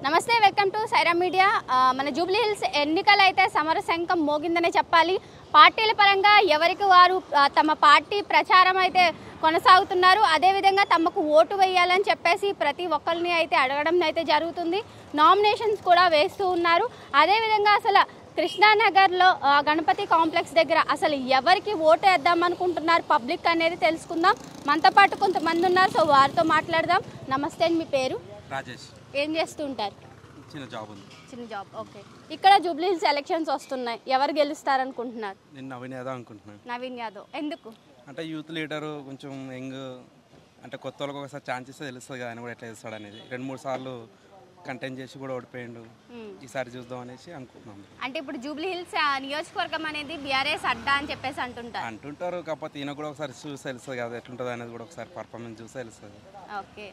నమస్తే, welcome to Sye Raa media. మన Jubilee hills ఎన్నికలు అయితే సమరశంఖం మోగిందనే చెప్పాలి. పార్టీల పరంగా ఎవరికి వారు తమ పార్టీ ప్రచారం అయితే కొనసాగుతున్నారు. అదేవిధంగా తమకు ఓటు వేయాలని చెప్పేసి ప్రతి ఒక్కరిని అయితే అడగడం అయితే జరుగుతుంది. నామినేషన్స్ కూడా వేస్తూ ఉన్నారు. అదేవిధంగా అసలు కృష్ణానగర్లో గణపతి కాంప్లెక్స్ దగ్గర అసలు ఎవరికి ఓటు వేద్దాం అనుకుంటున్నారు పబ్లిక్ అనేది తెలుసుకుందాం. మనతో పాటు కొంతమంది ఉన్నారు, సో వారితో మాట్లాడదాం. నమస్తే, మీ పేరు? రాజేష్. ఏం చేస్తుంటారు? చిన్న జాబ్ ఉంది. చిన్న జాబ్. ఓకే. ఇక్కడ జూబ్లీ హిల్స్ ఎలక్షన్స్ వస్తున్నాయి, ఎవరు గెలుస్తారనుకుంటున్నారు? నేను నవీన్ యాదవ్ అనుకుంటున్నాను. నవీన్ యాదవ్. ఎందుకు? అంటే యూత్ లీడరు, కొంచెం యంగ్, అంటే కొత్త వాళ్ళకి ఒకసారి ఛాన్స్ ఇస్తే తెలుస్తుంది కదా ఆయన కూడా ఎట్లా చేస్తాడు అనేది. 2-3 సార్లు కంటెంట్ చేసి కూడా ఓడిపోయిండు. ఈసారి చూద్దాం అనేసి అనుకుంటున్నాం. అంటే ఇప్పుడు జూబ్లీ హిల్స్ నియోజకవర్గం అనేది బీఆర్ఎస్ అడ్డా అని చెప్పేసి అంటుంటారు. కాకపోతే ఈయన కూడా ఒకసారి చూసి తెలుస్తుంది కదా ఎట్లుంటుంది అనేది, కూడా ఒకసారి పర్ఫార్మెన్స్ చూసి తెలుస్తుంది. ఓకే.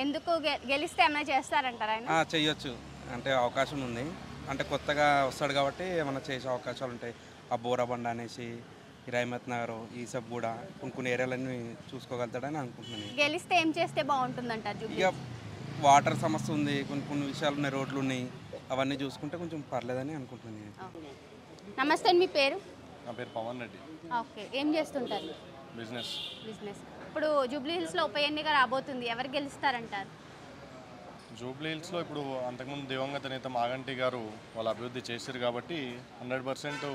ఎందుకు గెలిస్తే ఏమైనా చేస్తారంటారా ఆయన? చెయ్యొచ్చు, అంటే అవకాశం ఉంది. అంటే కొత్తగా వస్తాడు కాబట్టి ఏమైనా చేసే అవకాశాలు ఉంటాయి. ఆ బోరాబండ అనేసి, హిరాయిమత్ నగర్, ఈసబ్ కూడా కొన్ని ఏరియాలన్నీ చూసుకోగలుగుతాడని అనుకుంటున్నాను. గెలిస్తే ఏం చేస్తే బాగుంటుందంటారు? ఇక వాటర్ సమస్య ఉంది, కొన్ని విషయాలు ఉన్నాయి, రోడ్లు ఉన్నాయి, అవన్నీ చూసుకుంటే కొంచెం పర్లేదని అనుకుంటున్నాను. నమస్తే, మీ పేరు? నా పేరు పవన్ రెడ్డి. ఓకే. ఏం చేస్తుంటారు? బిజినెస్. ఇప్పుడు జూబ్లీ హిల్స్లో ఉప ఎన్నిక రాబోతుంది, ఎవరు గెలుస్తారంటారు? జూబ్లీ హిల్స్లో ఇప్పుడు అంతకుముందు దివంగత నేత మాగంటి గారు వాళ్ళు అభివృద్ధి చేశారు కాబట్టి 100%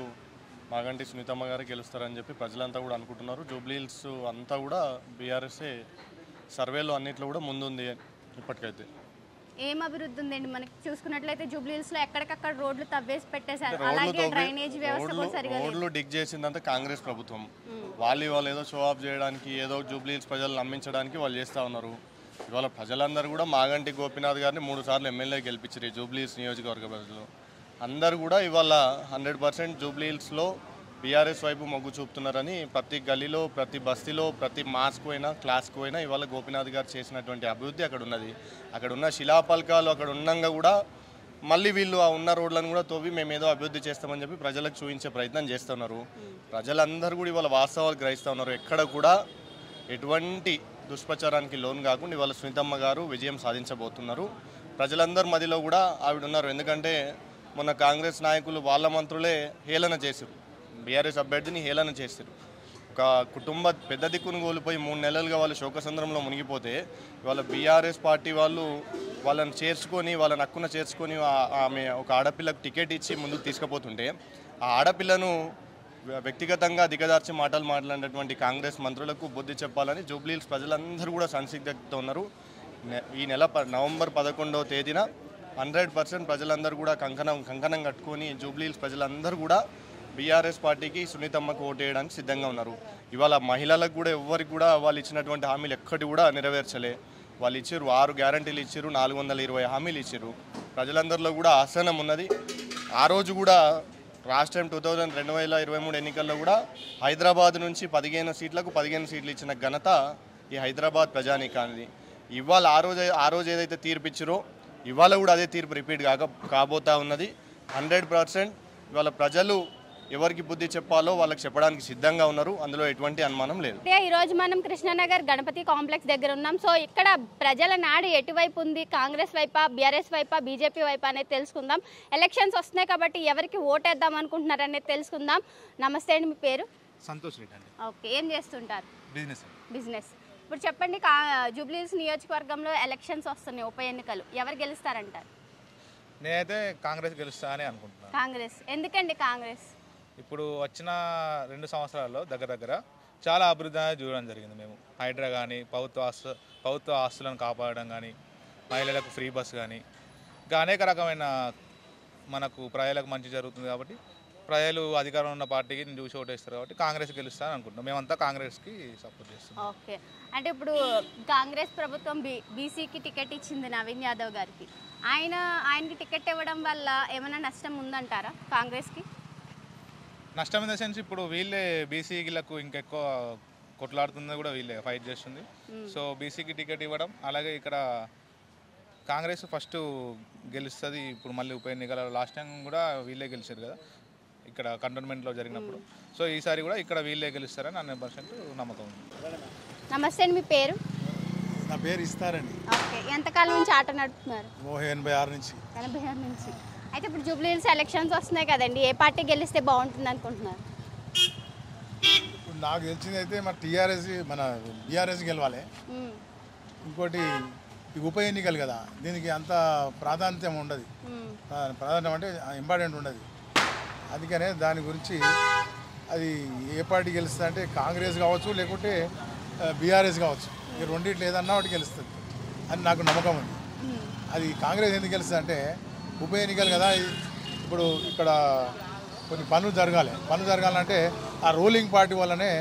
మాగంటి సునీతమ్మ గారు గెలుస్తారని చెప్పి ప్రజలంతా కూడా అనుకుంటున్నారు. జూబ్లీ హిల్స్ అంతా కూడా బీఆర్ఎస్ఏ సర్వేలో అన్నిట్లో కూడా ముందుంది ఇప్పటికైతే. ఏం అభివృద్ధి ఉందండి? మనకి చూసుకున్నట్లయితే జూబ్లీ హిల్స్ లో ఎక్కడికక్కడ రోడ్లు తవ్వేసి పెట్టేశారు. అలాగే డ్రైనేజ్ వ్యవస్థ కూడా సరిగా లేదు. రోడ్లు డిగ్ చేసిందంతా కాంగ్రెస్ ప్రభుత్వం. వాళ్ళు ఏదో షో ఆఫ్ చేయడానికి, ఏదో జూబ్లీ హిల్స్ ప్రజలు నమ్మించడానికి వాళ్ళు చేస్తూ ఉన్నారు. ఇవాళ ప్రజలందరూ కూడా మాగంటి గోపీనాథ్ గారిని 3 సార్లు ఎమ్మెల్యే గెలిపించారు ఈ జూబ్లీ హిల్స్ నియోజకవర్గ ప్రజలు. అందరూ కూడా ఇవాళ 100% జూబ్లీ హిల్స్లో బీఆర్ఎస్ వైపు మొగ్గు చూపుతున్నారని ప్రతి గల్లీలో, ప్రతి బస్తీలో, ప్రతి మాస్కు అయినా, క్లాస్కు అయినా ఇవాళ గోపీనాథ్ గారు చేసినటువంటి అభివృద్ధి అక్కడ ఉన్నది. అక్కడ ఉన్న శిలాపలకాలు అక్కడ ఉండగా కూడా మళ్ళీ వీళ్ళు ఆ ఉన్న రోడ్లను కూడా తవ్వి మేమేదో అభివృద్ధి చేస్తామని చెప్పి ప్రజలకు చూపించే ప్రయత్నం చేస్తున్నారు. ప్రజలందరూ కూడా ఇవాళ వాస్తవాలు గ్రహిస్తూ ఉన్నారు. ఎక్కడ కూడా ఎటువంటి దుష్ప్రచారానికి లోన్ కాకుండా ఇవాళ సునీతమ్మ గారు విజయం సాధించబోతున్నారు. ప్రజలందరి మధ్యలో కూడా ఆవిడ ఉన్నారు. ఎందుకంటే మొన్న కాంగ్రెస్ నాయకులు వాళ్ళ మంత్రులే హేళన చేశారు, బీఆర్ఎస్ అభ్యర్థిని హేళన చేశారు. ఒక కుటుంబ పెద్ద దిక్కును కోల్పోయి 3 నెలలుగా వాళ్ళు శోకసంద్రంలో మునిగిపోతే ఇవాళ బీఆర్ఎస్ పార్టీ వాళ్ళు వాళ్ళని చేర్చుకొని, వాళ్ళని హక్కున చేర్చుకొని ఆమె ఒక ఆడపిల్లకు టికెట్ ఇచ్చి ముందుకు తీసుకుపోతుంటే ఆ ఆడపిల్లను వ్యక్తిగతంగా దిగదార్చి మాటలు మాట్లాడినటువంటి కాంగ్రెస్ మంత్రులకు బుద్ధి చెప్పాలని జూబ్లీ హిల్స్ ప్రజలందరూ కూడా సంసిగ్ధత ఉన్నారు. ఈ నెల నవంబర్ 11వ తేదీన 100% ప్రజలందరూ కూడా కంకణం కట్టుకొని జూబ్లీ హిల్స్ ప్రజలందరూ కూడా బీఆర్ఎస్ పార్టీకి సునీతమ్మకు ఓటు వేయడానికి సిద్ధంగా ఉన్నారు. ఇవాళ మహిళలకు కూడా ఎవరికి కూడా వాళ్ళు ఇచ్చినటువంటి హామీలు ఎక్కటి కూడా నెరవేర్చలే. వాళ్ళు ఇచ్చారు 6 గ్యారంటీలు ఇచ్చారు, 420 హామీలు ఇచ్చారు. ప్రజలందరిలో కూడా ఆసనం ఉన్నది. ఆ రోజు కూడా రాష్ట్రం 2023 ఎన్నికల్లో కూడా హైదరాబాద్ నుంచి 15 సీట్లకు 15 సీట్లు ఇచ్చిన ఘనత ఈ హైదరాబాద్ ప్రజానీకానిది. ఇవాళ ఆ రోజు ఏదైతే తీర్పు ఇచ్చారో ఇవాళ కూడా అదే తీర్పు రిపీట్ కాబోతా ఉన్నది. 100% ఇవాళ ప్రజలు ఎవరికి బుద్ధి చెప్పాలో వాళ్ళకి చెప్పడానికి సిద్ధంగా ఉన్నారు. అందులో ఎటువంటి అనుమానం లేదు. ఈరోజు మనం కృష్ణానగర్ గణపతి కాంప్లెక్స్ దగ్గర ఉన్నాం. సో ఇక్కడ ప్రజల నాడు ఎటువైపు ఉంది? కాంగ్రెస్ వైపా, బీఆర్ఎస్ వైపా, బీజేపీ వైపా అనేది తెలుసుకుందాం. ఎలక్షన్స్ వస్తున్నాయి కాబట్టి ఎవరికి ఓటేద్దాం అనుకుంటున్నారు అనేది తెలుసుకుందాం. నమస్తే అండి, మీ పేరు? సంతోష్ రెడ్డి అండి. ఓకే. ఏం చేస్తుంటారు? బిజినెస్. ఇప్పుడు చెప్పండి, జూబ్లీ హిల్స్ నియోజకవర్గంలో ఎలక్షన్స్ వస్తున్నాయి, ఉప ఎన్నికలు, ఎవరు గెలుస్తారంటారు? నేనైతే కాంగ్రెస్ గెలుస్తా అని అనుకుంటున్నాను. కాంగ్రెస్. ఎందుకండి కాంగ్రెస్? ఇప్పుడు వచ్చిన 2 సంవత్సరాల్లో దగ్గర చాలా అభివృద్ధి అనేది చూడడం జరిగింది. మేము హైడ్రా కానీ, ప్రభుత్వ ఆస్తులను కాపాడడం కానీ, మహిళలకు ఫ్రీ బస్ కానీ, ఇంకా అనేక రకమైన మనకు ప్రజలకు మంచి జరుగుతుంది కాబట్టి ప్రజలు అధికారంలో ఉన్న పార్టీకి చూసి ఓటేస్తారు కాబట్టి కాంగ్రెస్ గెలుస్తారని అనుకుంటున్నాం. మేమంతా కాంగ్రెస్కి సపోర్ట్ చేస్తాం. ఓకే. అంటే ఇప్పుడు కాంగ్రెస్ ప్రభుత్వం బీసీకి టికెట్ ఇచ్చింది నవీన్ యాదవ్ గారికి. ఆయనకి టికెట్ ఇవ్వడం వల్ల ఏమైనా నష్టం ఉందంటారా కాంగ్రెస్కి? నష్టం ఇన్ ద సెన్స్ ఇప్పుడు వీళ్ళే బీసీలకు ఇంకెక్కువ కొట్లాడుతుంది కూడా వీళ్ళే ఫైట్ చేస్తుంది. సో బీసీకి టికెట్ ఇవ్వడం, అలాగే ఇక్కడ కాంగ్రెస్ ఫస్ట్ గెలుస్తుంది. ఇప్పుడు మళ్ళీ ఉప ఎన్నికల లాస్ట్ టైం కూడా వీళ్ళే గెలిచారు కదా ఇక్కడ కంటోన్మెంట్లో జరిగినప్పుడు. సో ఈసారి కూడా ఇక్కడ వీళ్ళే గెలుస్తారని 100% నమ్మకం ఉంది. నమస్తే అండి, మీ పేరు? నా పేరు ఇస్తారండి. ఓకే, ఎంతకాలం నుంచి ఆటో నడుపుతున్నారు? 86 నుంచి. 86 నుంచి. అయితే ఇప్పుడు జూబ్లీ హిల్స్ ఎలక్షన్స్ వస్తున్నాయి కదండి, ఏ పార్టీ గెలిస్తే బాగుంటుంది అనుకుంటున్నారు? ఇప్పుడు నాకు తెలిసింది అయితే మన బీఆర్ఎస్ గెలవాలి. ఇంకోటి ఈ ఉప ఎన్నికలు కదా, దీనికి అంత ప్రాధాన్యత ఉండదు. ప్రాధాన్యం అంటే ఇంపార్టెంట్ ఉండదు. అందుకనే దాని గురించి అది ఏ పార్టీ గెలుస్తుంది అంటే కాంగ్రెస్ కావచ్చు, లేకుంటే బీఆర్ఎస్ కావచ్చు. ఈ రెండిట్లో ఏదన్నా ఒకటి గెలుస్తుంది అని నాకు నమ్మకం ఉంది. అది కాంగ్రెస్ ఎందుకు గెలుస్తుంది అంటే ఉప ఎన్నికలు కదా, ఇప్పుడు ఇక్కడ కొన్ని పనులు జరగాలంటే ఆ రూలింగ్ పార్టీ వల్లనే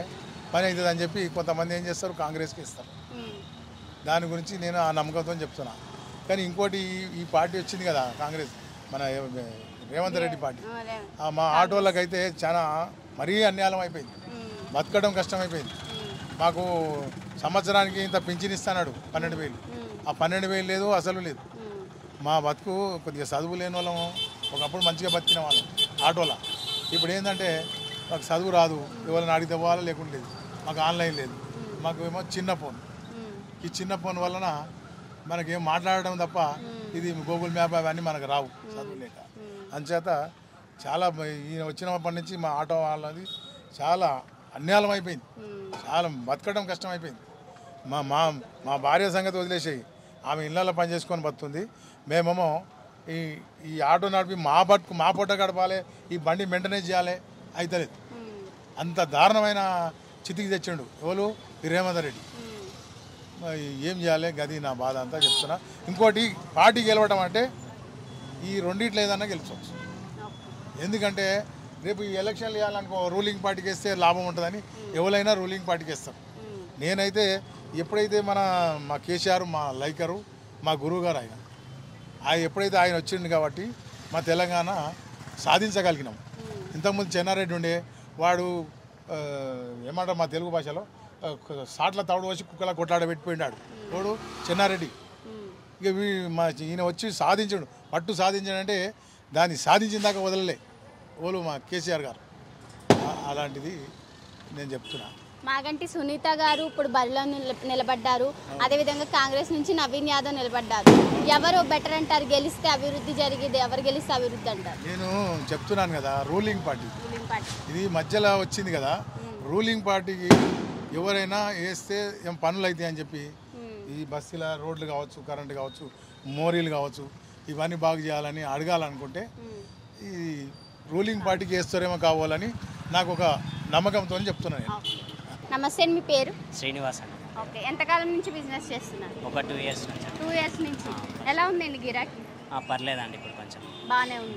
పని అవుతుంది అని చెప్పి కొంతమంది ఏం చేస్తారు, కాంగ్రెస్కి ఇస్తారు. దాని గురించి నేను ఆ నమ్మకంతో చెప్తున్నా. కానీ ఇంకోటి ఈ పార్టీ వచ్చింది కదా కాంగ్రెస్, మన రేవంత్ రెడ్డి పార్టీ, మా ఆటోళ్ళకైతే చాలా మరీ అన్యాయం అయిపోయింది. బతకడం కష్టమైపోయింది. మాకు సంవత్సరానికి ఇంత పింఛన్ ఇస్తాడు 12,000. ఆ 12,000 లేదు, అసలు లేదు. మా బతుకు కొద్దిగా చదువు లేని వాళ్ళము, ఒకప్పుడు మంచిగా బతికిన వాళ్ళం ఆటోలో. ఇప్పుడు ఏంటంటే మాకు చదువు రాదు, ఎవరైనా అడిగితే పోవాలా లేకుండా లేదు. మాకు ఆన్లైన్ లేదు, మాకు ఏమో చిన్న ఫోన్. ఈ చిన్న ఫోన్ వలన మనకేం మాట్లాడడం తప్ప ఇది గూగుల్ మ్యాప్ అవన్నీ మనకు రావు చదువు లేక. అందుచేత చాలా ఈయన వచ్చినప్పటి నుంచి మా ఆటో వాళ్ళది చాలా అన్యాయం అయిపోయింది. చాలా బతకడం కష్టమైపోయింది. మా భార్య సంగతి వదిలేసేయి, ఆమె ఇళ్ళల్లో పని చేసుకొని బతుకుతుంది. మేమేమో ఈ ఆటో నడిపి మా పొట్ట గడపాలి, ఈ బండి మెయింటెనెన్స్ చేయాలి, అవుతలేదు. అంత దారుణమైన చితికి తెచ్చిండు ఎవరు, రేవంత్ రెడ్డి. ఏం చేయాలి, గది నా బాధ అంతా చెప్తున్నా. ఇంకోటి పార్టీ గెలవడం అంటే ఈ రెండిట్లో ఏదన్నా గెలుచవచ్చు. ఎందుకంటే రేపు ఈ ఎలక్షన్లు వేయాలనుకో రూలింగ్ పార్టీకి వేస్తే లాభం ఉంటుందని ఎవరైనా రూలింగ్ పార్టీకి వేస్తారు. నేనైతే ఎప్పుడైతే మా కేసీఆర్, మా లైకరు, మా గురువు గారు ఎప్పుడైతే ఆయన వచ్చిండు కాబట్టి మా తెలంగాణ సాధించగలిగినాం. ఇంతకుముందు చెన్నారెడ్డి ఉండే వాడు ఏమంటారు మా తెలుగు భాషలో సాట్ల తవుడు వచ్చి కుక్కలా కొట్లాడబెట్టిపోయినాడు వాడు చెన్నారెడ్డి. ఇక ఈయన వచ్చి సాధించాడు, పట్టు సాధించాడంటే దాన్ని సాధించిన దాకా వదలలే ఓలు మా కేసీఆర్ గారు. అలాంటిది నేను చెప్తున్నా. మాగంటి సునీత గారు ఇప్పుడు బరిలో నిలబడ్డారు, అదేవిధంగా కాంగ్రెస్ నుంచి నవీన్ యాదవ్ నిలబడ్డారు. ఎవరు బెటర్ అంటారు, గెలిస్తే అభివృద్ధి జరిగేది, ఎవరు గెలిస్తే అభివృద్ధి అంటారు? నేను చెప్తున్నాను కదా, రూలింగ్ పార్టీ ఇది మధ్యలో వచ్చింది కదా. రూలింగ్ పార్టీకి ఎవరైనా వేస్తే ఏం పనులు అవుతాయి అని చెప్పి ఈ బస్తీల రోడ్లు కావచ్చు, కరెంటు కావచ్చు, మోరీలు కావచ్చు, ఇవన్నీ బాగు చేయాలని అడగాలనుకుంటే ఈ రూలింగ్ పార్టీకి వేస్తారేమో కావాలని నాకు ఒక నమ్మకంతో చెప్తున్నాను. నమస్తే, మీ పేరు? శ్రీనివాస్ అండి. ఓకే, ఎంతకాలం నుంచి బిజినెస్ చేస్తున్నారు? ఒక 2 years నుంచి. 2 years నుంచి. ఎలా ఉందండి గిరాకీ? పర్లేదండి, ఇప్పుడు కొంచెం బాగానే ఉంది.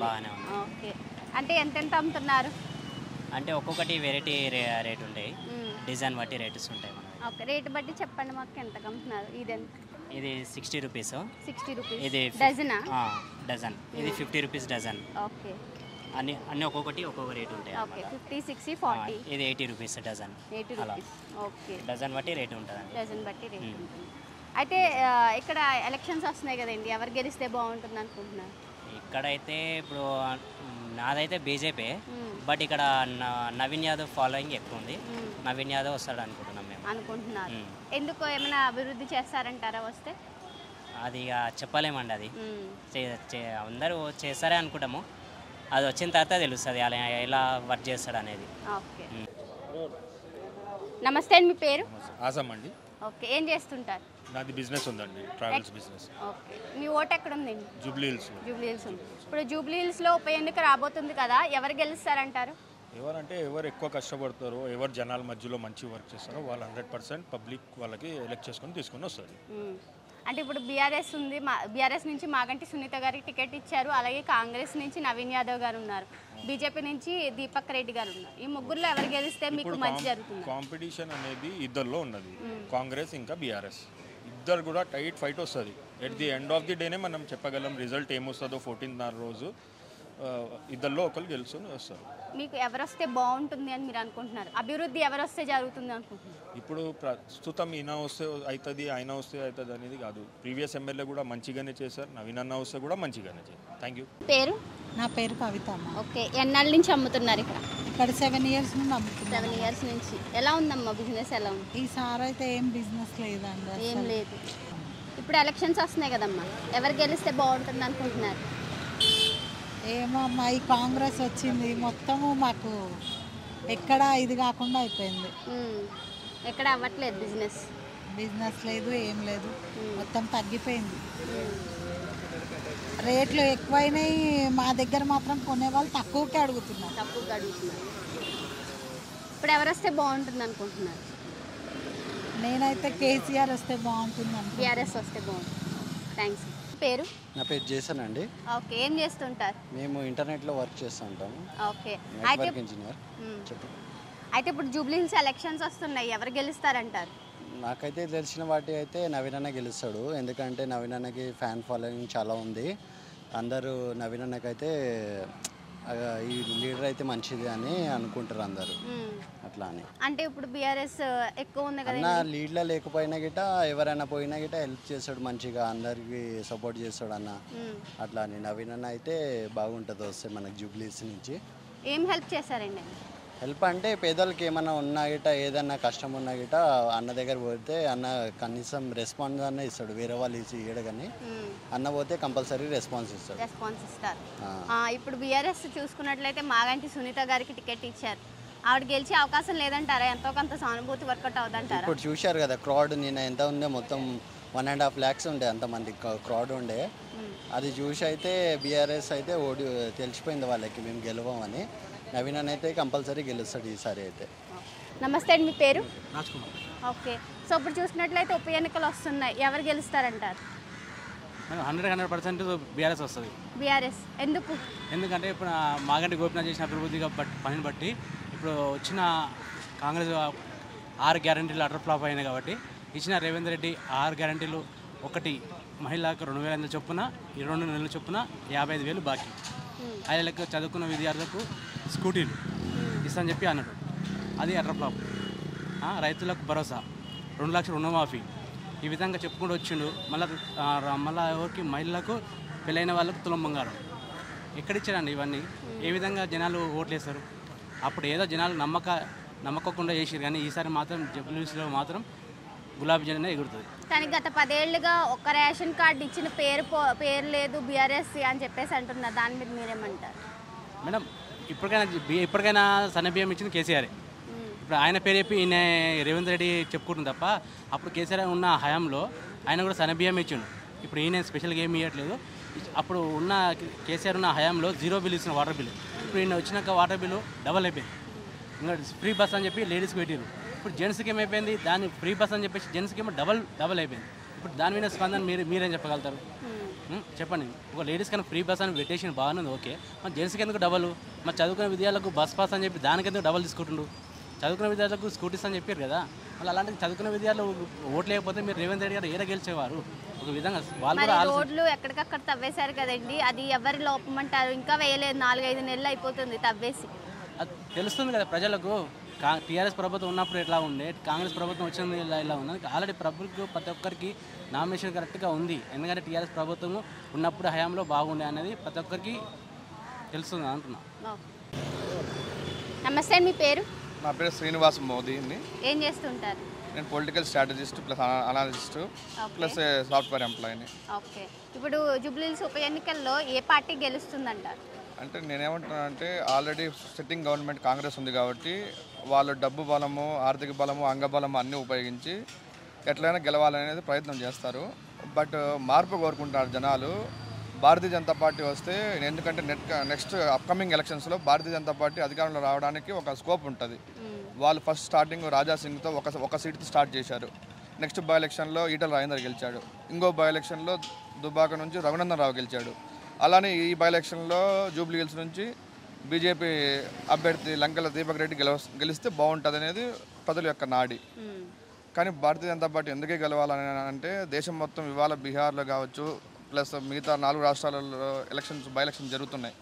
ఓకే, అంటే ఎంతెంత అమ్ముతున్నారు? అంటే ఒక్కొక్కటి వెరైటీ రేట్ ఉంటాయి, డిజైన్ బట్టి రేట్స్ ఉంటాయి మనకి. ఓకే, రేట్ బట్టి చెప్పండి మాకు, ఎంత అమ్ముతున్నారు? ఇది 60 రూపీస్. 60 రూపీస్ ఇది డజనా? డజన్. ఇది 50 రూపీస్ డజన్. ఓకే, అన్ని ఒక్కొక్కటి ఒక్కొక్క రేట్ ఉంటాయి. ఓకే, 50, 60, 40. ఇది 80 rupees dozen. 80 rupees. Okay, dozen బట్టి రేట్ ఉంటుంది. డజన్ బట్టి రేట్ ఉంటుంది. అయితే ఇక్కడ ఎలక్షన్స్ వస్తున్నాయి కదండి, ఎవరు గెలిస్తే బాగుంటుంది అనుకుంటున్నారు? ఇక్కడైతే ఇప్పుడు నాదైతే బీజేపీ, బట్ ఇక్కడ నవీన్ యాదవ్ ఫాలోయింగ్ ఎక్కువ ఉంది. నవీన్ యాదవ్ వస్తాడు అనుకుంటున్నాం మేము. అనుకుంటున్నారు? ఎందుకు, ఏమైనా అభివృద్ధి చేస్తారంటారా వస్తే? అది ఇక చెప్పలేమండి, అది అందరూ చేస్తారే అనుకుంటాము. అది వచ్చిన తర్వాత తెలుస్తుంది అలా ఎలా వర్క్ చేస్తాడు అనేది. ఓకే, నమస్తే అండి, మీ పేరు? ఆజమ్ అండి. ఓకే, ఏం చేస్తుంటారు? నాది బిజినెస్ ఉందండి, ట్రావెల్స్ బిజినెస్. ఓకే, మీ ఓటు ఎక్కడ ఉందండి? Jubilee hills. జూబ్లీ హిల్స్ ఉంది. ఇప్పుడు జూబ్లీ హిల్స్లో ఉప ఎన్నిక రాబోతుంది కదా, ఎవరు గెలుస్తారంటారు? ఎవరంటే ఎవరు ఎక్కువ కష్టపడతారో, ఎవరు జనాల మధ్యలో మంచి వర్క్ చేస్తారో వాళ్ళు 100% పబ్లిక్ వాళ్ళకి ఎలక్ట్ చేసుకొని తీసుకొని వస్తారు. అంటే ఇప్పుడు బీఆర్ఎస్ ఉంది, బీఆర్ఎస్ నుంచి మాగంటి సునీత గారికి టికెట్ ఇచ్చారు, అలాగే కాంగ్రెస్ నుంచి నవీన్ యాదవ్ గారు ఉన్నారు, బీజేపీ నుంచి దీపక్ రెడ్డి గారు ఉన్నారు. ఈ ముగ్గురులో ఎవరు గెలిస్తే మీకు మంచి జరుగుతుంది? కాంపిటీషన్ అనేది ఇద్దరిలో ఉన్నది, కాంగ్రెస్ ఇంకా బీఆర్ఎస్. ఇద్దరు కూడా టైట్ ఫైట్ వస్తుంది. At the end of the డేనే మనం చెప్పగలం రిజల్ట్ ఏమొస్తుందో. 14th రోజు ఇద్దరిలో ఒకరు గెలుచుకొని వస్తారు. మీకు ఎవరు వస్తే బాగుంటుంది అని మీరు అనుకుంటున్నారు? అభివృద్ధి ఎవరు వస్తే జరుగుతుంది అనుకుంటున్నారు? ఇప్పుడు ప్రస్తుతం ఈయన వస్తే అవుతుంది, ఆయన వస్తే అవుతుంది అనేది కాదు. ప్రీవియస్ ఎమ్మెల్యే కూడా మంచిగానే చేశారు, నవీన్ అన్న వస్తే కూడా మంచిగానే చేశారు. Thank you. పేరు? నా పేరు కవిత. ఓకే, ఎన్నాళ్ళ నుంచి అమ్ముతున్నారు ఇక్కడ? ఇక్కడ 7 ఇయర్స్ నుండి అమ్ముతున్నాం. 7 ఇయర్స్ నుంచి. ఎలా ఉందమ్మా బిజినెస్? ఎలా ఉంది? ఈసారి అయితే ఏం బిజినెస్ లేదండి, ఏం లేదు. ఇప్పుడు ఎలక్షన్స్ వస్తున్నాయి కదమ్మా, ఎవరు గెలిస్తే బాగుంటుంది అనుకుంటున్నారు? ఏమో అమ్మా, ఈ కాంగ్రెస్ వచ్చింది మొత్తము మాకు ఎక్కడ ఇది కాకుండా అయిపోయింది. ఎక్కడ అవ్వట్లేదు బిజినెస్ లేదు, ఏం లేదు, మొత్తం తగ్గిపోయింది. రేట్లు ఎక్కువైనాయి. మా దగ్గర మాత్రం కొనేవాళ్ళు తక్కువకే అడుగుతున్నారు. ఇప్పుడు ఎవరు వస్తే బాగుంటుంది అనుకుంటున్నారు? నేనైతే కేసీఆర్ వస్తే బాగుంటుంది అనుకుంటున్నాను. బీఆర్ఎస్ వస్తే బాగుంటుంది. థ్యాంక్స్. పేరు? నా పేరు జేసన్ అండి. ఓకే, ఏం చేస్తుంటారు? మేము ఇంటర్నెట్లో వర్క్ చేస్తూ ఉంటాము. Okay, network engineer. అయితే ఇప్పుడు జూబ్లీ హిల్స్ ఎలక్షన్స్ వస్తున్నాయి, ఎవరు గెలుస్తారంటారు? నాకైతే తెలిసిన వాటి అయితే నవీన్ అన్న గెలుస్తాడు. ఎందుకంటే నవీన్ అన్నకి ఫ్యాన్ ఫాలోయింగ్ చాలా ఉంది. అందరూ నవీన్ అన్నకైతే ఈ లీడర్ అయితే మంచిది అని అనుకుంటారు అందరూ, అట్లా అని. అంటే ఇప్పుడు బీఆర్ఎస్ ఎక్కువ ఉంది కదా అన్న, లీడ్లో లేకపోయినా గిట ఎవరైనా పోయినా గిట హెల్ప్ చేస్తాడు మంచిగా, అందరికి సపోర్ట్ చేస్తాడు అన్న, అట్లా అని. నవీన్ అన్న అయితే బాగుంటుంది వస్తే మనకు జూబ్లీస్ నుంచి. ఏం హెల్ప్ చేశారండి? హెల్ప్ అంటే పేదలకు ఏమన్నా ఉన్నా గిట, ఏదన్నా కష్టం ఉన్నా గిట అన్న దగ్గర పోతే అన్న కనీసం రెస్పాన్స్ అన్న ఇస్తాడు. వేరే వాళ్ళు ఇయ్యడు కానీ అన్న పోతే కంపల్సరీ రెస్పాన్స్ ఇస్తారు. ఇప్పుడు బీఆర్ఎస్ చూసుకున్నట్లయితే మాగంటి సునీత గారికి టికెట్ ఇచ్చారు. ఆవిడ గెలిచే అవకాశం లేదంటారా? ఎంతో కొంత సానుభూతి వర్కౌట్ అవుతుంటారా? ఇప్పుడు చూశారు కదా క్రౌడ్, నేను ఎంత ఉండే మొత్తం 1.5 lakhs ఉండే అంతమంది క్రౌడ్ ఉండే. అది చూసి అయితే బీఆర్ఎస్ అయితే తెలిసిపోయింది వాళ్ళకి మేము గెలవమని. నవీన్ అన్న అయితే కంపల్సరీ గెలుస్తాడు ఈసారి అయితే. నమస్తే అండి, మీ పేరు? రాజ్ కుమార్. ఓకే, సో ఇప్పుడు చూసినట్లయితే ఉప ఎన్నికలు వస్తున్నాయి, ఎవరు గెలుస్తారంటారు? 100% బీఆర్ఎస్ వస్తుంది. బీఆర్ఎస్ ఎందుకు? ఎందుకంటే ఇప్పుడు మాగంటి గోపినాథ్ చేసిన అభివృద్ధిగా పనిని బట్టి ఇప్పుడు వచ్చిన కాంగ్రెస్ 6 గ్యారంటీలు అటర్ ఫ్లాప్ అయినాయి కాబట్టి ఇచ్చిన రేవంత్ రెడ్డి 6 గ్యారంటీలు, ఒకటి మహిళలకు 2,500 చొప్పున, 22 నెలల చొప్పున 55,000 బాకీ, ఐదేళ్ళకు చదువుకున్న విద్యార్థులకు స్కూటీలు ఇస్తానని చెప్పి అన్నాడు. అది అటర్ ఫ్లాప్. రైతులకు భరోసా, 2 లక్షల రుణమాఫీ, ఈ విధంగా చెప్పుకుంటూ వచ్చిండు. మళ్ళీ ఎవరికి మహిళలకు పెళ్ళైన వాళ్ళకు తులం బంగారం ఎక్కడిచ్చారండి? ఇవన్నీ ఏ విధంగా జనాలు ఓట్లేస్తారు? అప్పుడు ఏదో జనాలు నమ్మకకుండా చేసారు, కానీ ఈసారి మాత్రం జూబ్లీహిల్స్లో మాత్రం గులాబీ జెండా ఎగురుతుంది. కానీ గత 10 ఏళ్ళుగా ఒక్క రేషన్ కార్డు ఇచ్చిన పేరు లేదు బీఆర్ఎస్ అని చెప్పేసి అంటున్నారు. దాని మీద మీరేమంటారు? మేడం, ఇప్పటికైనా సన్నబియ్యం ఇచ్చింది కేసీఆర్. ఇప్పుడు ఆయన పేరు చెప్పి ఈయన రేవంత్ రెడ్డి చెప్పుకుంటుంది తప్ప, అప్పుడు కేసీఆర్ ఉన్న హయాంలో ఆయన కూడా సన్నబియ్యం ఇచ్చిండు. ఇప్పుడు ఈయన స్పెషల్గా ఏమి ఇవ్వట్లేదు. అప్పుడు ఉన్న కేసీఆర్ ఉన్న హయాంలో 0 బిల్ ఇచ్చిన వాటర్ బిల్లు, ఇప్పుడు ఈయన వచ్చినాక వాటర్ బిల్లు డబల్ అయిపోయింది. ఇంకా ఫ్రీ బస్ అని చెప్పి లేడీస్కి పెట్టారు. ఇప్పుడు జెంట్స్కి ఏమైపోయింది? దాన్ని ఫ్రీ బస్ అని చెప్పేసి జెంట్స్కి ఏమో డబల్ అయిపోయింది. ఇప్పుడు దాని మీద స్పందన మీరేం చెప్పగలుగుతారు? చెప్పండి. ఒక లేడీస్ కన్నా ఫ్రీ బస్ అని పెట్టేసిన బాగుంది, ఓకే. మరి జెంట్స్కి ఎందుకు డబల్? మరి చదువుకునే విద్యార్థులకు బస్ పాస్ అని చెప్పి దానికి ఎందుకు డబల్ తీసుకుంటుండు? చదువుకునే విద్యార్థులకు స్కూటీస్ అని చెప్పారు కదా. మళ్ళీ అలాంటి చదువుకునే విద్యార్థులు ఓట్లు లేకపోతే మీరు రేవంత్ రెడ్డి గారు ఏడ గెలిచేవారు? ఒక విధంగా వాళ్ళు కూడా రోడ్లు ఎక్కడికక్కడ తవ్వేశారు కదండి, అది ఎవరి లోపమంటారు? ఇంకా వేయలేదు, 4-5 నెలలు అయిపోతుంది తవ్వేసి. అది తెలుస్తుంది కదా ప్రజలకు. టీఆర్ఎస్ ప్రభుత్వం ఉన్నప్పుడు ఎట్లా ఉండే, కాంగ్రెస్ ప్రభుత్వం వచ్చింది ఇలా ఉంది. ఆల్రెడీ ప్రభుత్వం ప్రతి ఒక్కరికి నామినేషన్ కరెక్ట్గా ఉంది. ఎందుకంటే టీఆర్ఎస్ ప్రభుత్వం ఉన్నప్పుడు హయాంలో బాగుండే అనేది ప్రతి ఒక్కరికి తెలుస్తుంది అంటున్నా. నమస్తే, మీ పేరు? నా పేరు శ్రీనివాస్ మోదీ అండి. ఏం చేస్తుంటారు? నేను political strategist plus analyst plus software ఎంప్లాయీని. ఓకే, ఇప్పుడు జూబ్లీహిల్స్ ఉప ఎన్నికల్లో ఏ పార్టీ గెలుస్తుందంటారు? అంటే నేనేమంటున్నానంటే ఆల్రెడీ సిట్టింగ్ గవర్నమెంట్ కాంగ్రెస్ ఉంది కాబట్టి వాళ్ళు డబ్బు బలము, ఆర్థిక బలము, అంగబలము అన్నీ ఉపయోగించి ఎట్లయినా గెలవాలనేది ప్రయత్నం చేస్తారు. బట్ మార్పు కోరుకుంటున్నారు జనాలు. భారతీయ జనతా పార్టీ వస్తే, ఎందుకంటే నెక్స్ట్ అప్కమింగ్ ఎలక్షన్స్లో భారతీయ జనతా పార్టీ అధికారంలో రావడానికి ఒక స్కోప్ ఉంటుంది. వాళ్ళు ఫస్ట్ స్టార్టింగ్ రాజాసింగ్తో ఒక సీట్తో స్టార్ట్ చేశారు. నెక్స్ట్ బై ఎలక్షన్లో ఈటల రాజేందర్ గెలిచాడు. ఇంకో బై ఎలక్షన్లో దుబాక నుంచి రఘునందన్ రావు గెలిచాడు. అలానే ఈ బై ఎలక్షన్లో జూబ్లీహిల్స్ నుంచి బీజేపీ అభ్యర్థి లంకల దీపక్ రెడ్డి గెలిస్తే బాగుంటుంది అనేది ప్రజల యొక్క నాడి. కానీ భారతీయ జనతా పార్టీ ఎందుకే గెలవాలని అంటే, దేశం మొత్తం ఇవాళ బీహార్లో కావచ్చు ప్లస్ మిగతా 4 రాష్ట్రాలలో బై ఎలక్షన్ జరుగుతున్నాయి.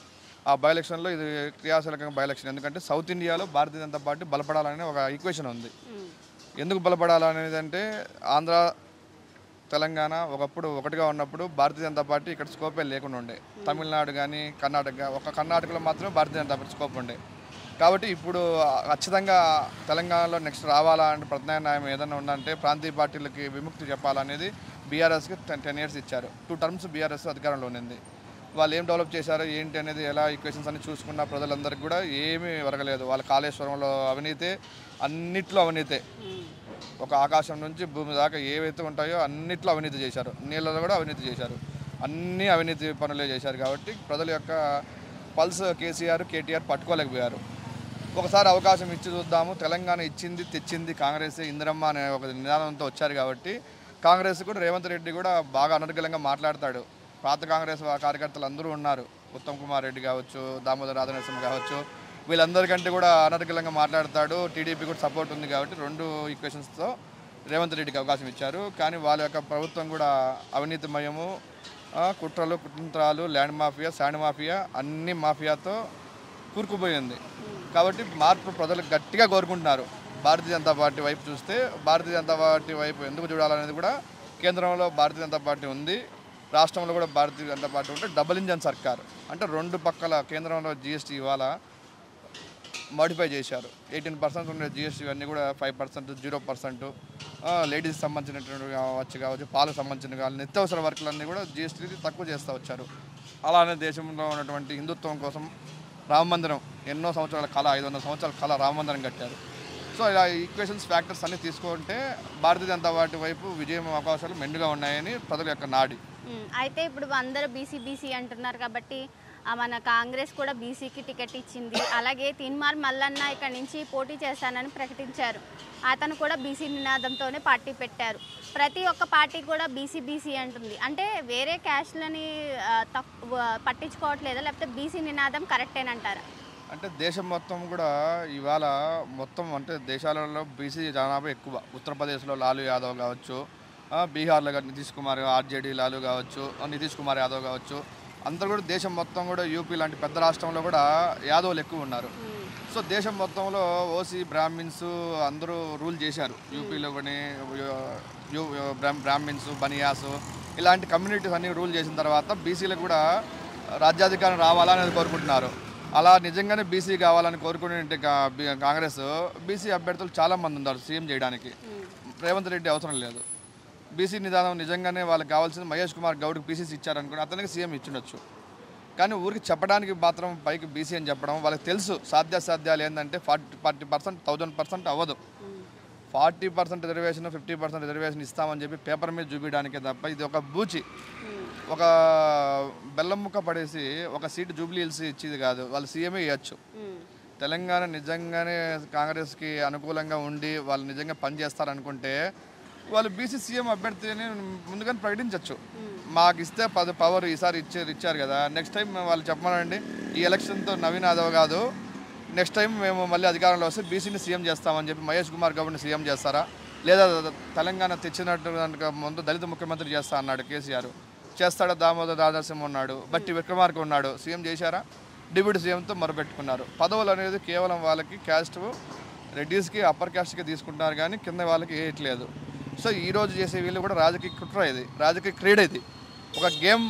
ఆ బై ఎలక్షన్లో ఇది క్రియాశీలకంగా బై ఎలక్షన్. ఎందుకంటే సౌత్ ఇండియాలో భారతీయ జనతా పార్టీ బలపడాలనే ఒక ఈక్వేషన్ ఉంది. ఎందుకు బలపడాలనేది అంటే, ఆంధ్ర తెలంగాణ ఒకప్పుడు ఒకటిగా ఉన్నప్పుడు భారతీయ జనతా పార్టీ ఇక్కడ స్కోపే లేకుండా ఉండే. తమిళనాడు కానీ కర్ణాటకలో మాత్రమే భారతీయ జనతా పార్టీ స్కోప్ ఉండే. కాబట్టి ఇప్పుడు ఖచ్చితంగా తెలంగాణలో నెక్స్ట్ రావాలా అంటే ప్రత్యామ్నాయం ఏదైనా ఉందంటే ప్రాంతీయ పార్టీలకి విముక్తి చెప్పాలనేది బీఆర్ఎస్కి 10 years ఇచ్చారు. 2 terms బీఆర్ఎస్ అధికారంలో ఉంది. వాళ్ళు ఏం డెవలప్ చేశారో ఏంటి అనేది ఎలా ఈక్వేషన్స్ అన్ని చూసుకున్న ప్రజలందరికీ కూడా ఏమీ వరగలేదు. వాళ్ళ కాళేశ్వరంలో అవినీతి, అన్నిట్లో అవినీతే. ఒక ఆకాశం నుంచి భూమి దాకా ఏవైతే ఉంటాయో అన్నిట్లో అవినీతి చేశారు. నీళ్ళలో కూడా అవినీతి చేశారు. అన్నీ అవినీతి పనులే చేశారు. కాబట్టి ప్రజల యొక్క పల్స్ కేసీఆర్ కేటీఆర్ పట్టుకోలేకపోయారు. ఒకసారి అవకాశం ఇచ్చి చూద్దాము, తెలంగాణ ఇచ్చింది తెచ్చింది కాంగ్రెస్, ఇందిరమ్మ అనే ఒక నినాదంతో వచ్చారు. కాబట్టి కాంగ్రెస్ కూడా రేవంత్ రెడ్డి కూడా బాగా అనర్గళంగా మాట్లాడతాడు. పాత కాంగ్రెస్ కార్యకర్తలు అందరూ ఉన్నారు, ఉత్తమ్ కుమార్ రెడ్డి కావచ్చు, దామోదర్ రాజనరసింహ కావచ్చు, వీళ్ళందరికంటే కూడా అనర్గళంగా మాట్లాడతాడు. టీడీపీ కూడా సపోర్ట్ ఉంది కాబట్టి 2 ఈక్వేషన్స్తో రేవంత్ రెడ్డికి అవకాశం ఇచ్చారు. కానీ వాళ్ళ యొక్క ప్రభుత్వం కూడా అవినీతిమయము, కుట్రలు కుతంత్రాలు, ల్యాండ్ మాఫియా, శాండ్ మాఫియా, అన్ని మాఫియాతో కూరుకుపోయింది. కాబట్టి మార్పు ప్రజలు గట్టిగా కోరుకుంటున్నారు. భారతీయ జనతా పార్టీ వైపు చూస్తే భారతీయ జనతా పార్టీ వైపు ఎందుకు చూడాలనేది కూడా కేంద్రంలో భారతీయ జనతా పార్టీ ఉంది, రాష్ట్రంలో కూడా భారతీయ జనతా పార్టీ ఉంటే డబుల్ ఇంజన్ సర్కారు. అంటే 2 పక్కల కేంద్రంలో జీఎస్టీ ఇవాళ మాడిఫై చేశారు. 18% ఉండే జీఎస్టీ అన్నీ కూడా 5%, 0%, లేడీస్ సంబంధించినటువంటి కావచ్చు, పాలకు సంబంధించిన కావాలి, నిత్యావసర వర్కులన్నీ కూడా జీఎస్టీ తక్కువ చేస్తూ వచ్చారు. అలానే దేశంలో ఉన్నటువంటి హిందుత్వం కోసం రామమందిరం ఎన్నో సంవత్సరాల కళ, 500 సంవత్సరాల కళ రామమందిరం కట్టారు. సో ఇలా ఈక్వేషన్స్ ఫ్యాక్టర్స్ అన్నీ తీసుకుంటే భారతీయ జనతా పార్టీ వైపు విజయం అవకాశాలు మెండుగా ఉన్నాయని ప్రజల యొక్క నాడి. అయితే ఇప్పుడు అందరూ బీసీ అంటున్నారు కాబట్టి మన కాంగ్రెస్ కూడా బీసీకి టికెట్ ఇచ్చింది. అలాగే తీన్మార్ మల్లన్న ఇక్కడ నుంచి పోటీ చేస్తానని ప్రకటించారు. అతను కూడా బీసీ నినాదంతోనే పార్టీ పెట్టారు. ప్రతి ఒక్క పార్టీ కూడా బీసీ అంటుంది. అంటే వేరే క్యాస్ట్లని పట్టించుకోవట్లేదా, లేకపోతే బీసీ నినాదం కరెక్టేనంటారా? అంటే దేశం మొత్తం కూడా ఇవాళ మొత్తం అంటే దేశాలలో బీసీ జనాభా ఎక్కువ. ఉత్తరప్రదేశ్లో లాలూ యాదవ్ కావచ్చు, బీహార్లో నితీష్ కుమార్ ఆర్జేడీ లాలూ కావచ్చు, నితీష్ కుమార్ యాదవ్ కావచ్చు, అందరూ కూడా దేశం మొత్తం కూడా యూపీ లాంటి పెద్ద రాష్ట్రంలో కూడా యాదవులు ఎక్కువ ఉన్నారు. సో దేశం మొత్తంలో ఓసీ బ్రాహ్మిన్స్ అందరూ రూల్ చేశారు. యూపీలో కానీ బ్రాహ్మిన్స్, బనియాసు ఇలాంటి కమ్యూనిటీస్ అన్ని రూల్ చేసిన తర్వాత బీసీలకు కూడా రాజ్యాధికారం రావాలని కోరుకుంటున్నారు. అలా నిజంగానే బీసీ కావాలని కోరుకునే కాంగ్రెస్ బీసీ అభ్యర్థులు చాలామంది ఉన్నారు సీఎం చేయడానికి. రేవంత్ రెడ్డి అవసరం లేదు. బీసీ నిదానం నిజంగానే వాళ్ళకి కావాల్సింది మహేష్ కుమార్ గౌడ్కి పీసీసీ ఇచ్చారనుకోండి, అతనికి సీఎం ఇచ్చుండొచ్చు. కానీ ఊరికి చెప్పడానికి మాత్రం పైకి బీసీ అని చెప్పడం వాళ్ళకి తెలుసు. సాధ్యాలు ఏంటంటే 40%, 1000% అవ్వదు. 40% రిజర్వేషన్, 50% రిజర్వేషన్ ఇస్తామని చెప్పి పేపర్ మీద చూపించడానికే తప్ప ఇది ఒక బూచి, ఒక బెల్లం ముక్క పడేసి ఒక సీటు జూబ్లీ హిల్స్ ఇచ్చేది కాదు. వాళ్ళు సీఎమే ఇవ్వచ్చు. తెలంగాణ నిజంగానే కాంగ్రెస్కి అనుకూలంగా ఉండి వాళ్ళు నిజంగా పనిచేస్తారనుకుంటే వాళ్ళు బీసీ సీఎం అభ్యర్థిని ముందుగానే ప్రకటించవచ్చు. మాకు ఇస్తే పవర్ ఈసారి ఇచ్చారు కదా, నెక్స్ట్ టైం వాళ్ళు చెప్పమనండి, ఈ ఎలక్షన్తో నవీన్ యాదవ్ కాదు, నెక్స్ట్ టైం మేము మళ్ళీ అధికారంలో వస్తే బీసీని సీఎం చేస్తామని చెప్పి మహేష్ కుమార్ గౌడ్ని సీఎం చేస్తారా? లేదా తెలంగాణ తెచ్చినట్టు ముందు దళిత ముఖ్యమంత్రి చేస్తా అన్నాడు కేసీఆర్, చేస్తాడా? దామోదర్ రాజనరసింహ ఉన్నాడు, బట్టి విక్రమార్క ఉన్నాడు, సీఎం చేశారా? డిప్యూటీ సీఎంతో మొరపెట్టుకున్నారు. పదవులు అనేది కేవలం వాళ్ళకి క్యాస్ట్ రెడ్డిస్కి అప్పర్ క్యాస్ట్కి తీసుకుంటున్నారు కానీ కింద వాళ్ళకి వేయట్లేదు. సో ఈరోజు చేసే వీళ్ళు కూడా రాజకీయ కుట్ర, ఇది రాజకీయ క్రీడ, ఇది ఒక గేమ్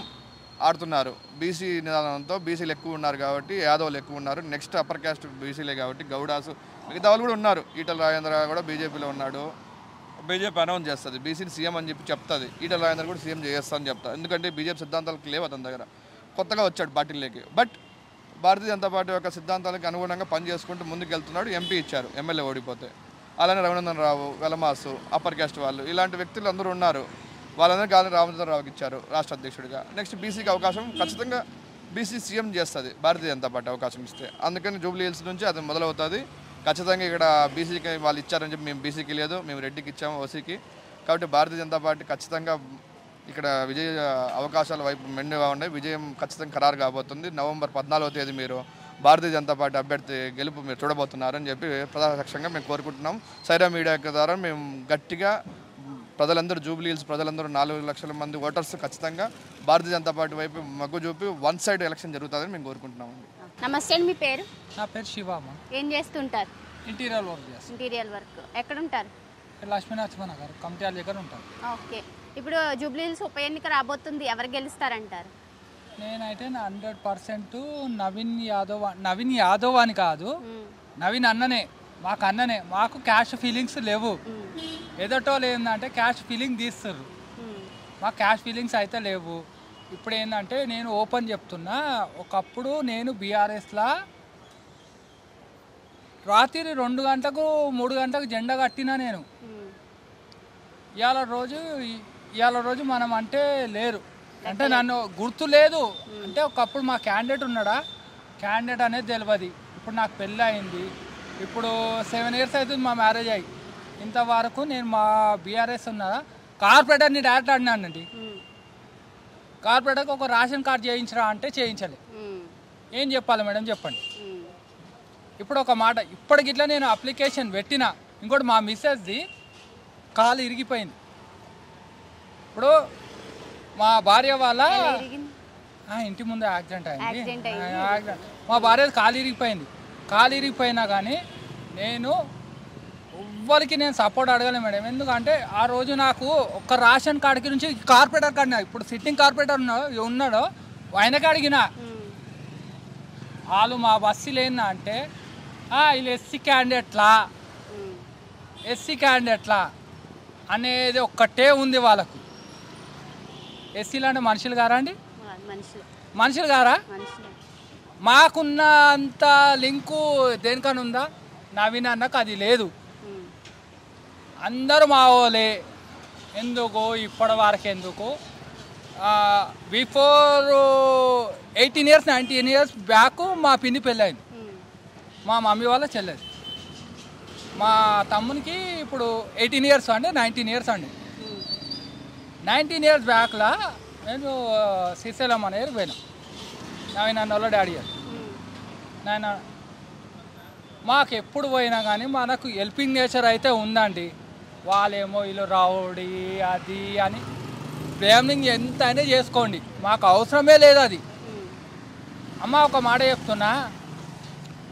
ఆడుతున్నారు. బీసీ నిదానంతో బీసీలు ఎక్కువ ఉన్నారు కాబట్టి యాదవులు ఎక్కువ ఉన్నారు, నెక్స్ట్ అప్పర్ క్యాస్ట్ బీసీలే కాబట్టి గౌడాసు మిగతా వాళ్ళు కూడా ఉన్నారు. ఈటల రాజేంద్ర కూడా బీజేపీలో ఉన్నాడు. బీజేపీ అనౌన్స్ చేస్తుంది బీసీని సీఎం అని చెప్పి చెప్తుంది. ఈటల రాజేంద్ర కూడా సీఎం చేస్తానని చెప్తా. ఎందుకంటే బీజేపీ సిద్ధాంతాలకు లేవు అతని దగ్గర, కొత్తగా వచ్చాడు పార్టీలోకి. బట్ భారతీయ జనతా పార్టీ యొక్క సిద్ధాంతాలకు అనుగుణంగా పనిచేసుకుంటూ ముందుకు వెళ్తున్నాడు. ఎంపీ ఇచ్చారు, ఎమ్మెల్యే ఓడిపోతే. అలానే రఘునందన్ రావు, వెలమాసు, అప్పర్ క్యాస్ట్ వాళ్ళు ఇలాంటి వ్యక్తులు అందరూ ఉన్నారు. వాళ్ళందరూ గాలి రామచంద్రరావుకి ఇచ్చారు రాష్ట్ర అధ్యక్షుడిగా. నెక్స్ట్ బీసీకి అవకాశం ఖచ్చితంగా బీసీ సీఎం చేస్తుంది భారతీయ జనతా పార్టీ అవకాశం ఇస్తే. అందుకని జూబ్లీ హిల్స్ నుంచి అది మొదలవుతుంది. ఖచ్చితంగా ఇక్కడ బీసీకి వాళ్ళు ఇచ్చారని చెప్పి మేము బీసీకి లేదు, మేము రెడ్డికి ఇచ్చాము, ఓసీకి. కాబట్టి భారతీయ జనతా పార్టీ ఖచ్చితంగా ఇక్కడ విజయ అవకాశాల వైపు మెండుగా ఉన్నాయి. విజయం ఖచ్చితంగా ఖరారు కాబోతుంది. నవంబర్ 14వ తేదీ మీరు భారతీయ జనతా పార్టీ అభ్యర్థి గెలుపు మీరు చూడబోతున్నారని చెప్పి ప్రజాపక్షంగా మేము కోరుకుంటున్నాం. సైరా మీడియా ద్వారా మేము గట్టిగా ప్రజలందరూ జూబ్లీ హిల్స్ ప్రజలందరూ 4 లక్షల మంది ఓటర్స్ ఖచ్చితంగా భారతీయ జనతా పార్టీ వైపు మగ్గు చూపి వన్ సైడ్ ఎలక్షన్ జరుగుతుందని మేము కోరుకుంటున్నామండి. నమస్తే అండి, మీ పేరు? నా పేరు శివమ్మ. ఏం చేస్తుంటారు? ఇంటీరియర్ వర్క్ చేస్తాను. Interior work. ఎక్కడ ఉంటారు? లక్ష్మీనరసింహనగర్ కమిటీ దగ్గర ఉంటాను. ఓకే. ఇప్పుడు జూబ్లీ హిల్స్ ఉప ఎన్నిక రాబోతుంది, ఎవరు గెలుస్తారంటారు? నేనైతే 100% నవీన్ యాదవ్ అని కాదు, నవీన్ అన్ననే, మాకు అన్ననే, మాకు క్యాష్ ఫీలింగ్స్ లేవు. ఎదటోళ్ళు ఏంటంటే క్యాష్ ఫీలింగ్ తీస్తారు, మాకు క్యాష్ ఫీలింగ్స్ అయితే లేవు. ఇప్పుడు ఏంటంటే నేను ఓపెన్ చెప్తున్నా, ఒకప్పుడు నేను బీఆర్ఎస్లా రాత్రి 2 గంటలకు 3 గంటలకు జెండా కట్టినా నేను. ఇవాళ రోజు మనం అంటే లేరు, అంటే నన్ను గుర్తు లేదు. అంటే ఒకప్పుడు మా క్యాండిడేట్ ఉన్నాడా, క్యాండిడేట్ అనేది తెలియదు. ఇప్పుడు నాకు పెళ్ళి అయింది, ఇప్పుడు 7 years అవుతుంది మా మ్యారేజ్ అయ్యి. ఇంతవరకు నేను మా బీఆర్ఎస్ ఉన్నదా కార్పొరేటర్ని డైరెక్ట్ అడినానండి. కార్పొరేటర్కి ఒక రేషన్ కార్డు చేయించరా అంటే చేయించలే. ఏం చెప్పాలి మేడం చెప్పండి. ఇప్పుడు ఒక మాట, ఇప్పటికిట్లా నేను అప్లికేషన్ పెట్టిన. ఇంకోటి మా మిస్సెస్ది కాలు ఇరిగిపోయింది. ఇప్పుడు మా భార్య వాళ్ళ ఇంటి ముందు యాక్సిడెంట్ అయింది. మా భార్య కాలు ఇరిగిపోయింది. కాలు ఇరిగిపోయినా కానీ ఎవ్వరికి నేను సపోర్ట్ అడగలేను మేడం. ఎందుకంటే ఆ రోజు నాకు ఒక రేషన్ కార్డుకి నుంచి కార్పొరేటర్ కాడినా, ఇప్పుడు సిట్టింగ్ కార్పొరేటర్ ఉన్నాడో ఆయనకి అడిగిన. వాళ్ళు మా బస్సులు ఏందా అంటే వీళ్ళు ఎస్సీ క్యాండిడేట్లా అనేది ఒక్కటే ఉంది వాళ్ళకు. ఎస్సీలు అంటే మనుషులు గారా అండి? మనుషులు గారా? మాకున్న అంత లింకు దేనికన్నా ఉందా? నవీన్ అన్నకు అది లేదు. అందరూ మా వాళ్ళే. ఎందుకు ఇప్పటి వరకు ఎందుకు? బిఫోర్ 18 years 19 years బ్యాక్ మా పిన్ని పెళ్ళయింది, మా మమ్మీ వాళ్ళ చెల్లెది. మా తమ్మునికి ఇప్పుడు 18 years అండి, 19 years అండి. 19 years బ్యాక్లో నేను శ్రీశైలం అనేది పోయినా. నవీన్ అన్న వాళ్ళ డాడీ గారు. నాయన మాకు ఎప్పుడు పోయినా కానీ మనకు హెల్పింగ్ నేచర్ అయితే ఉందండి. వాళ్ళేమో వీళ్ళు రౌడీ అది అని బ్లేమింగ్ ఎంత అయినా చేసుకోండి, మాకు అవసరమే లేదు అది. అమ్మ ఒక మాట చెప్తున్నా,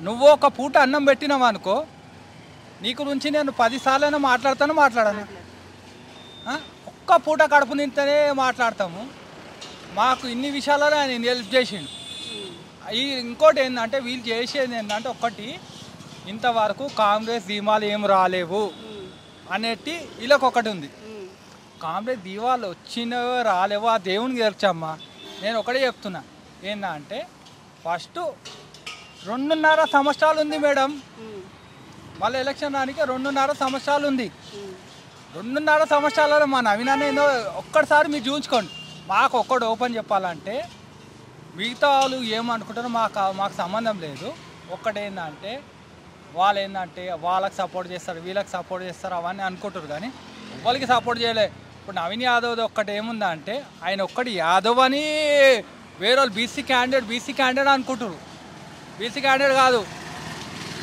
నువ్వు ఒక పూట అన్నం పెట్టినావు అనుకో, నీ గురించి నేను 10 సార్లైనా మాట్లాడను. ఒక్క పూట కడుపు నింతనే మాట్లాడతాము. మాకు ఇన్ని విషయాలలో ఆయన హెల్ప్ చేసిండు. ఇంకోటి ఏంటంటే వీళ్ళు చేసేది ఏంటంటే ఒక్కటి, ఇంతవరకు కాంగ్రెస్ ధీమాలు ఏం రాలేవు అనేటి వీళ్ళకి ఒకటి ఉంది. కాంగ్రెస్ దీవాలు వచ్చినవో రాలేవో ఆ దేవునికి తెలుసమ్మా. నేను ఒకటే చెప్తున్నా ఏంటంటే, ఫస్ట్ 2.5 సంవత్సరాలు ఉంది మేడం, మళ్ళీ ఎలక్షన్ రానికి 2.5 సంవత్సరాలు ఉంది. 2.5 సంవత్సరాలలో మా నవీన్ అన్న ఒక్కసారి మీరు చూసుకోండి. మాకు ఒక్కటి ఓపెన్ చెప్పాలంటే, మిగతా వాళ్ళు ఏమనుకుంటారో మాకు సంబంధం లేదు. ఒక్కటేందంటే వాళ్ళు ఏంటంటే వాళ్ళకి సపోర్ట్ చేస్తారు, వీళ్ళకి సపోర్ట్ చేస్తారు అవన్నీ అనుకుంటారు, కానీ వాళ్ళకి సపోర్ట్ చేయలే. ఇప్పుడు నవీన్ యాదవ్ ఒక్కటి ఏముందా అంటే, ఆయన ఒక్కటి యాదవ్ అని వేరే వాళ్ళు బీసీ క్యాండిడేట్ అనుకుంటారు. బీసీ క్యాండిడేట్ కాదు.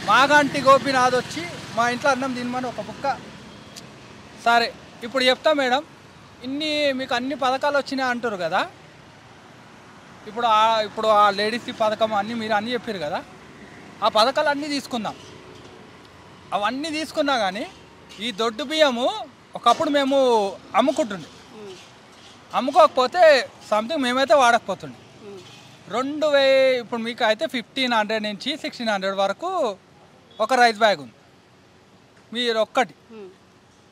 మాగంటి గోపీనాథ్ వచ్చి మా ఇంట్లో అన్నం తినమని ఒక బుక్క. సరే ఇప్పుడు చెప్తా మేడం, మీకు అన్ని పథకాలు వచ్చినాయి అంటారు కదా. ఇప్పుడు ఆ లేడీస్ పథకం అన్నీ మీరు అన్నీ చెప్పారు కదా. ఆ పథకాలు అన్నీ తీసుకుందాం. అవన్నీ తీసుకున్నా కానీ ఈ దొడ్డు బియ్యము ఒకప్పుడు మేము అమ్ముకుంటుండే, అమ్ముకోకపోతే సంథింగ్ మేమైతే వాడకపోతుండే. 2000 ఇప్పుడు మీకు అయితే 1500 నుంచి 1600 వరకు ఒక రైస్ బ్యాగ్ ఉంది. మీరు ఒక్కటి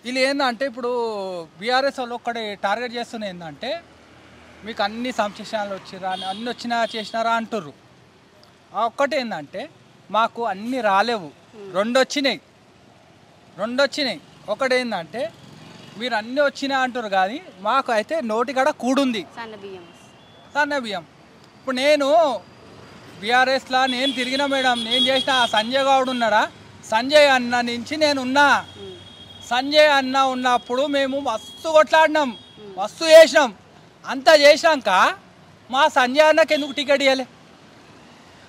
వీళ్ళు ఏంటంటే, ఇప్పుడు బీఆర్ఎస్ వాళ్ళు ఒక్కటి టార్గెట్ చేస్తున్న ఏంటంటే, మీకు అన్ని సంక్షేమాలు వచ్చిరా అన్నీ చేసినారా అంటుర్రు. ఆ ఒక్కటి ఏంటంటే మాకు అన్నీ రాలేవు, 2 వచ్చినాయి. ఒకటి ఏంటంటే మీరు అన్నీ వచ్చినాయి అంటారు కానీ మాకు అయితే నోటికాడ కూడుంది సన్న బియ్యం. ఇప్పుడు నేను బీఆర్ఎస్లా నేను తిరిగిన మేడం, నేను చేసిన సంజయ్ గౌడ్ ఉన్నాడా, సంజయ్ అన్న నుంచి నేనున్నా. సంజయ్ అన్న ఉన్నప్పుడు మేము మస్తు కొట్లాడినాం, మస్తు చేసినాం. అంతా చేసినాక మా సంజయ్ అన్నకి ఎందుకు టికెట్ ఇవ్వలే?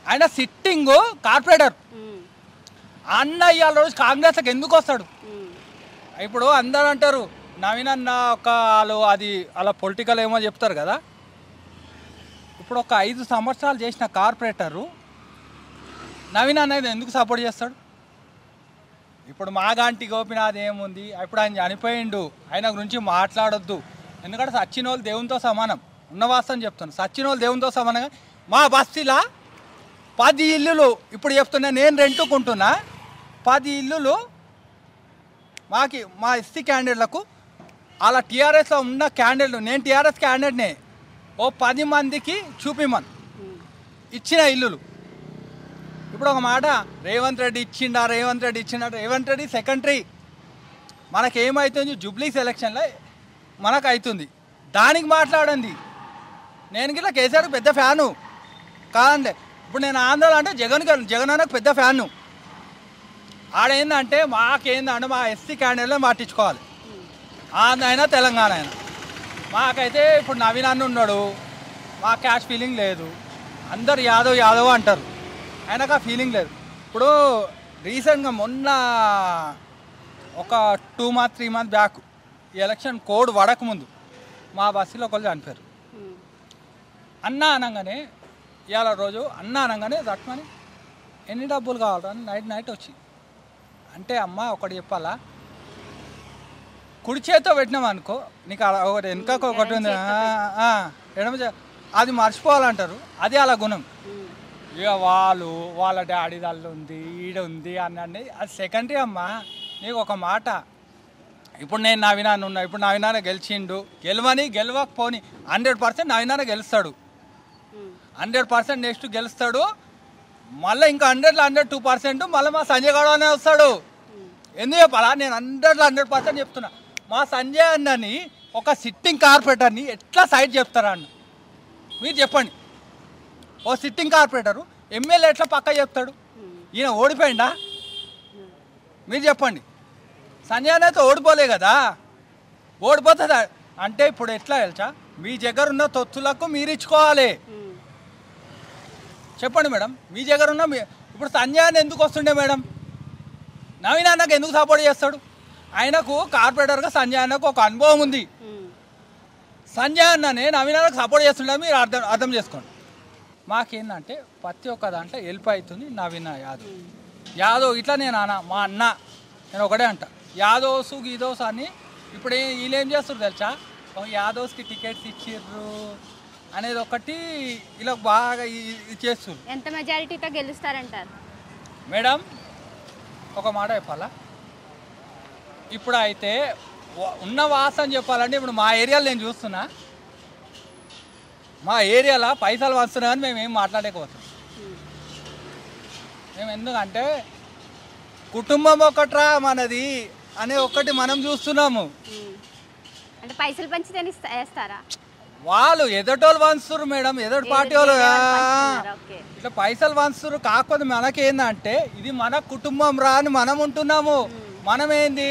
ఆయన సిట్టింగ్ కార్పొరేటర్ అన్న ఇవాళ రోజు కాంగ్రెస్కి ఎందుకు వస్తాడు? ఇప్పుడు అందరూ అంటారు నవీన్ అన్న అలా పొలిటికల్ ఏమో చెప్తారు కదా. ఇప్పుడు ఒక 5 సంవత్సరాలు చేసిన కార్పొరేటరు నవీన్ అన్నది ఎందుకు సపోర్ట్ చేస్తాడు? ఇప్పుడు మాగంటి గోపీనాథ్ ఏముంది, ఇప్పుడు ఆయన చనిపోయిండు, ఆయన గురించి మాట్లాడొద్దు. ఎందుకంటే సచ్చిన వాళ్ళు దేవునితో సమానం, ఉన్న వాస్తవం చెప్తాను. సచ్చిన వాళ్ళు దేవునితో సమానంగా మా బస్తీలా 10 ఇల్లులు ఇప్పుడు చెప్తున్నా, నేను రెంట్కుంటున్నా 10 ఇల్లులు మా ఎస్సీ క్యాండిడేట్లకు అలా టీఆర్ఎస్లో ఉన్న క్యాండిడేట్లు, నేను టీఆర్ఎస్ క్యాండిడేట్నే, ఓ 10 మందికి చూపిమని ఇచ్చిన ఇల్లులు. ఇప్పుడు ఒక మాట, రేవంత్ రెడ్డి ఇచ్చిండా, రేవంత్ రెడ్డి సెకండరీ. మనకేమవుతుంది జూబ్లీస్ ఎలక్షన్లో మనకు అవుతుంది, దానికి మాట్లాడండి. నేను గిట్లా కేసీఆర్కి పెద్ద ఫ్యాను కాదండి. ఇప్పుడు నేను ఆంధ్రలో అంటే జగన్ అన్నకు పెద్ద ఫ్యాను. ఆడేందంటే మాకేందంటే మా ఎస్సీ క్యాండిడేట్లో మాటించుకోవాలి, ఆంధ్ర అయినా తెలంగాణ అయినా. మాకైతే ఇప్పుడు నవీన్ అన్న ఉన్నాడు, మా క్యాష్ ఫీలింగ్ లేదు. అందరు యాదవ్ అంటారు, ఆయనకు ఆ ఫీలింగ్ లేదు. ఇప్పుడు రీసెంట్గా మొన్న ఒక 2 months 3 months బ్యాక్ ఈ ఎలక్షన్ కోడ్ పడకముందు మా బస్సులో ఒకళ్ళు చనిపోయారు. అన్న అనగానే ఇవాళ రోజు అన్న అనగానే దట్మని ఎన్ని డబ్బులు కావాలని నైట్ వచ్చి అంటే, అమ్మ ఒకటి చెప్పాలా, కుడి చేతితో పెట్టినాం అనుకో నీకు ఒకటి వెనుక ఒకటి ఉంది, ఎడమ అది మర్చిపోవాలంటారు. అది అలా గుణం. ఇక వాళ్ళ డాడీ దాళ్ళు ఉంది, ఈడ ఉంది అని అది సెకండరీ అమ్మ. నీకు ఒక మాట, ఇప్పుడు నేను నవీనాన్ని ఉన్నా, ఇప్పుడు నవీనాన్న గెలిచిండు, గెలవకపోని 100% నవీనాన్న గెలుస్తాడు, 100% నెక్స్ట్ గెలుస్తాడు. మళ్ళీ ఇంకా 100లో 102% మళ్ళీ మా సంజయ్ గౌడ్ అనే వస్తాడు. ఎందుకు చెప్పాలా, నేను 100లో 100% చెప్తున్నా. మా సంజయ్ అన్నని ఒక సిట్టింగ్ కార్పొరేటర్ని ఎట్లా సైడ్ చెప్తారా అన్న మీరు చెప్పండి. ఓ సిట్టింగ్ కార్పొరేటరు ఎమ్మెల్యే ఎట్లా పక్క చెప్తాడు? ఈయన ఓడిపోయిందా మీరు చెప్పండి. సంజయ్ అన్నతో ఓడిపోలే కదా, ఓడిపోతుందా అంటే ఇప్పుడు ఎట్లా తెలుసా, మీ దగ్గర ఉన్న తొత్తులకు మీరు ఇచ్చుకోవాలి. చెప్పండి మేడం, మీ దగ్గర ఉన్న ఇప్పుడు సంజయ్ అన్న ఎందుకు వస్తుండే మేడం, నవీన్ అన్నకు ఎందుకు సపోర్ట్ చేస్తాడు? ఆయనకు కార్పొరేటర్గా సంజయ్ అన్నకు ఒక అనుభవం ఉంది. సంజయ్ అన్ననే నవీన్ అన్నకు సపోర్ట్ చేస్తుండే మీరు అర్థం చేసుకోండి. మాకేందంటే ప్రతి ఒక్క దాంట్లో హెల్ప్ అవుతుంది. నవీన్ యాదవ్ ఇట్లా నేను మా అన్న నేను ఒకటే అంట, యాదవ్స్ గీదోస్ అని. ఇప్పుడు వీళ్ళు ఏం చేస్తారు తెలుసా, యాదవ్స్కి టికెట్స్ ఇచ్చిర్రు అనేది ఒకటి ఇలా బాగా ఇది చేస్తారు. ఎంత మెజారిటీతో గెలుస్తారంటారు మేడం? ఒక మాట చెప్పాలా, ఇప్పుడు అయితే ఉన్న వాసన చెప్పాలంటే ఇప్పుడు మా ఏరియాలో నేను చూస్తున్నా, మా ఏరియాలో పైసలు వస్తున్నా కానీ మేము ఏం మాట్లాడలేకపోతాం. మేము ఎందుకంటే కుటుంబం ఒకట్రా మనది అనే ఒకటి మనం చూస్తున్నాము. అంటే పైసలు పంచితే వేస్తారా? వాళ్ళు ఎదటోళ్ళు వంచుతున్నారు మేడం, ఎదటి పార్టీ వాళ్ళు ఇట్లా పైసలు వంచుతున్నారు. కాకపోతే మనకేందంటే ఇది మన కుటుంబం రా అని మనం ఉంటున్నాము. మనమేంది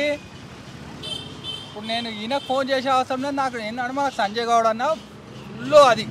ఇప్పుడు నేను ఈయనకు ఫోన్ చేసే అవసరం లేదు. నాకు ఏంటంటే మనకు సంజయ్ గౌడ్ అన్న ఫుల్ అది